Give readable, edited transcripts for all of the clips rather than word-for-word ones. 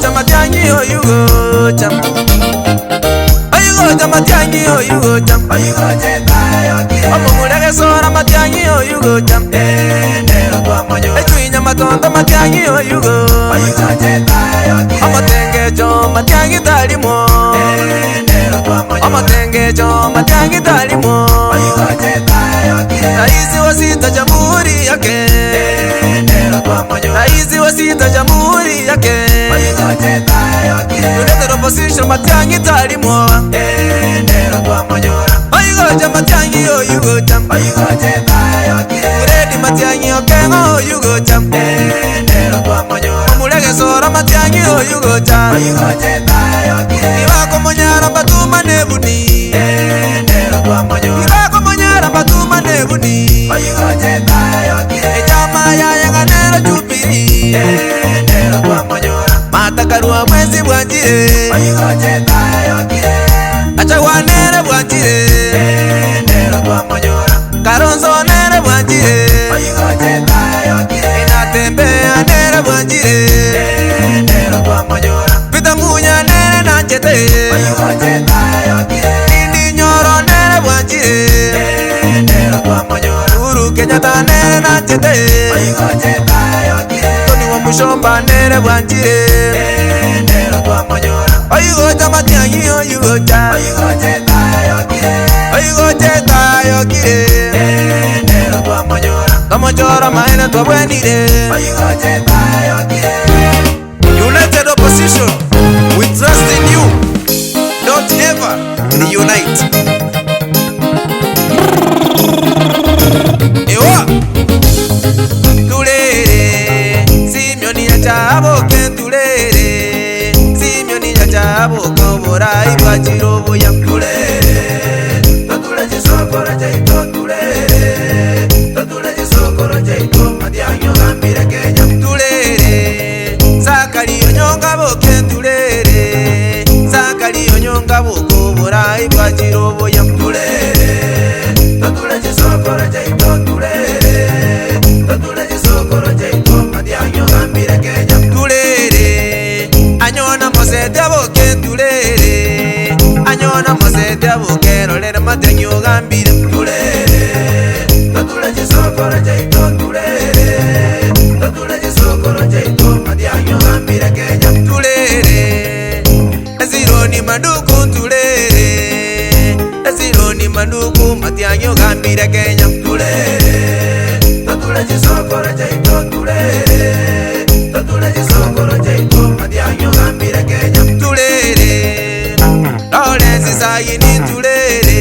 chama tiangi o yugo cham. Ayugo chama tiangi o yugo cham. Ayugo cheta yo ki. Omumulege sora matiangi o yugo cham. Nero kwa moyo. Echuinya matondo matiangi o yugo. Ayugo cheta yo ki. Omotengecho matiangi talimo. Nero kwa moyo. Omotengecho matiangi talimo. Ayugo cheta yo ki. Raisi wa sita jamhuri yake. Nero kwa moyo. Raisi wa sita jamhuri yake. Ayugo cheta yo ki. United opposition matiangi talimo. Nero kwa moyo. Ayugo chama tiangi o yugo cham. Ayugo cheta yo ki. Uredi matiangi o kengo yugo cham. Nero kwa moyo. Omulege sora matiangi o yugo cham. Ayugo cheta yo ki. Iba komonyara batuma nebuni. Nero kwa moyo. Iba komonyara batuma nebuni. Ayugo cheta yo ki. Echama ya yanganero chupiri. Nero kwa moyo. Matakarua mwezi bwanjire. Ayugo cheta yo ki. Achawanere bwanjire. Nero kwa moyo. Karonzo nere bwanjire. Ayugo cheta yo ki. Inatembea nere bwanjire. Nero kwa moyo. Pita munya nere nanchete. Ayugo cheta yo ki. Indi nyoro nere bwanjire. Nero kwa moyo. Uhuru Kenyatta nere nanchete. Ayugo cheta yo ki. Tony wa Mushomba nere bwanjire. Nero kwa moyo. Ayugo chama tiangi o yugo cha. Ayugo cheta yo ki. Ayugo cheta yo ki. Nero kwa moyo. Tomojora maene to bwenire. Ayugo cheta yo ki. United opposition, we trust in you. Don't ever reunite. Ewa tulere Simeoni ya chabo ken tulere Simeoni ya chabo kobora ibachiro boya tulere totule jisokora jaito tulere totule jisokora jaito madianyo gambire Kenya tulere sakali onyonga boken tulere sakali onyonga bokobora ibachiro boya tulere totule jisokora jaito tulere totule jisokora jaito madianyo gambire Kenya tulere anyona mosete boken tulere anyona mosete bokero lere madianyo gambire tulere totule jisokora jaito tulere totule jisokora jaito madianyo gambire Kenya tulere ezironi maduku tulere ezironi maduku madianyo gambire Kenya tulere totule jisokora jaito tulere totule jisokora jaito madianyo gambire Kenya tulere Lawrence Sagini tulere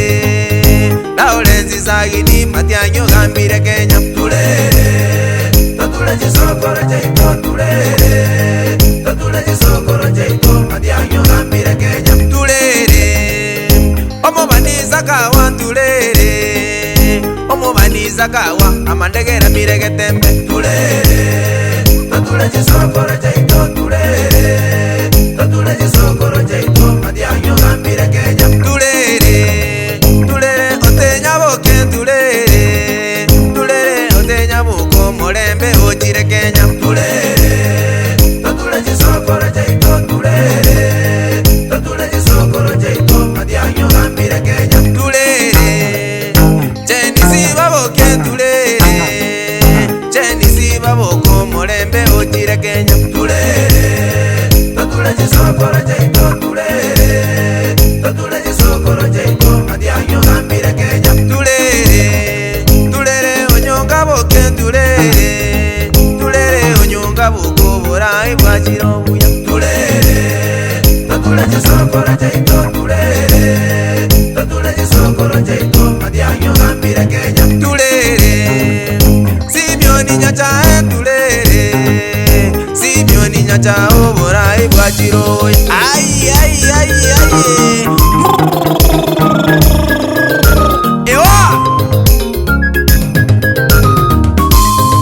Lawrence Sagini madianyo gambire Kenya tulere totule jisokora jaito tulere totule jisokora jaito madianyo gambire Kenya tulere omobaniza kawa tulere omobaniza kawa amandegera mirege tembe tulere totule jisokora jaito tulere totule jisokora jaito madianyo gambire Kenya tulere tulere otenya boken tulere tulere otenya boko morembe ojire Kenya tulere totule jisokora jaito tulere totule jisokora jaito madianyo gambire Kenya tulere chenisi baboken tulere chenisi baboko morembe ojire Kenya tulere totule jisokora jaito tulere totule jisokora jaito madianyo gambire Kenya tulere tulere onyonga boken tulere tulere onyonga boko borai bwachiro buya tulere totule jisokora jaito tulere totule jisokora jaito madianyo gambire Kenya tulere Simeoni nyacha tulere Simeoni nyacha oborai bwachiro ai ai ai ai ewa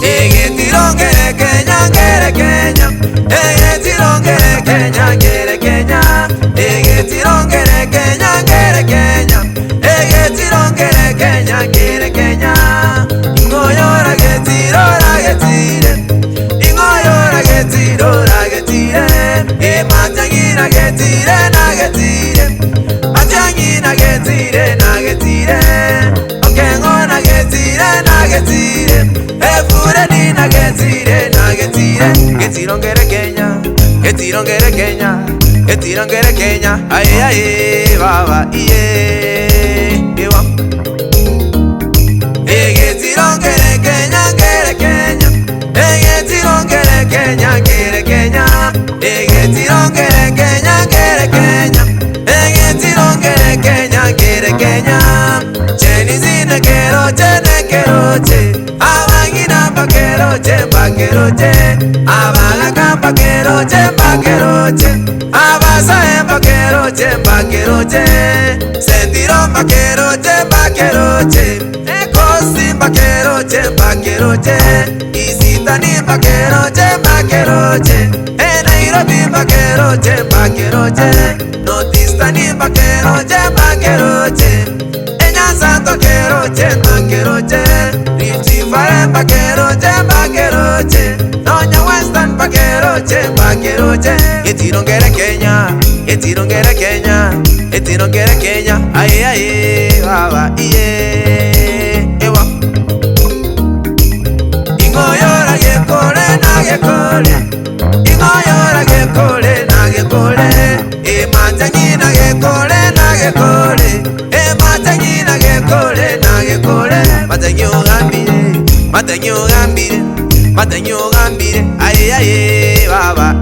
egetirongere Kenya ngere Kenya egetirongere Kenya ngere Kenya egetirongere Kenya ngere Kenya egetirongere Kenya ngere Kenya ingoyora getiro ragetire ingoyora getiro ragetire ugambire getirongere Kenya getirongere Kenya getirongere Kenya aye aye baba iye ewa getirongere Kenya ngere Kenya getirongere Kenya ngere Kenya getirongere Kenya ngere Kenya getirongere Kenya ngere Kenya cheni zine keroche abangina bakeroche abaga bakeroche abasae bakeroche sendiro bakeroche ekosi bakeroche isitani bakeroche Nairobi bakeroche Northeastern bakeroche Nyanza bakeroche Rift Valley bakeroche Nonya Western bakeroche getirongere Kenya getirongere Kenya aye aye baba iye ewa ingoyora gekole ingoyora gekole ematanyina gekole ematanyina gekole matanyogambire aye aye baba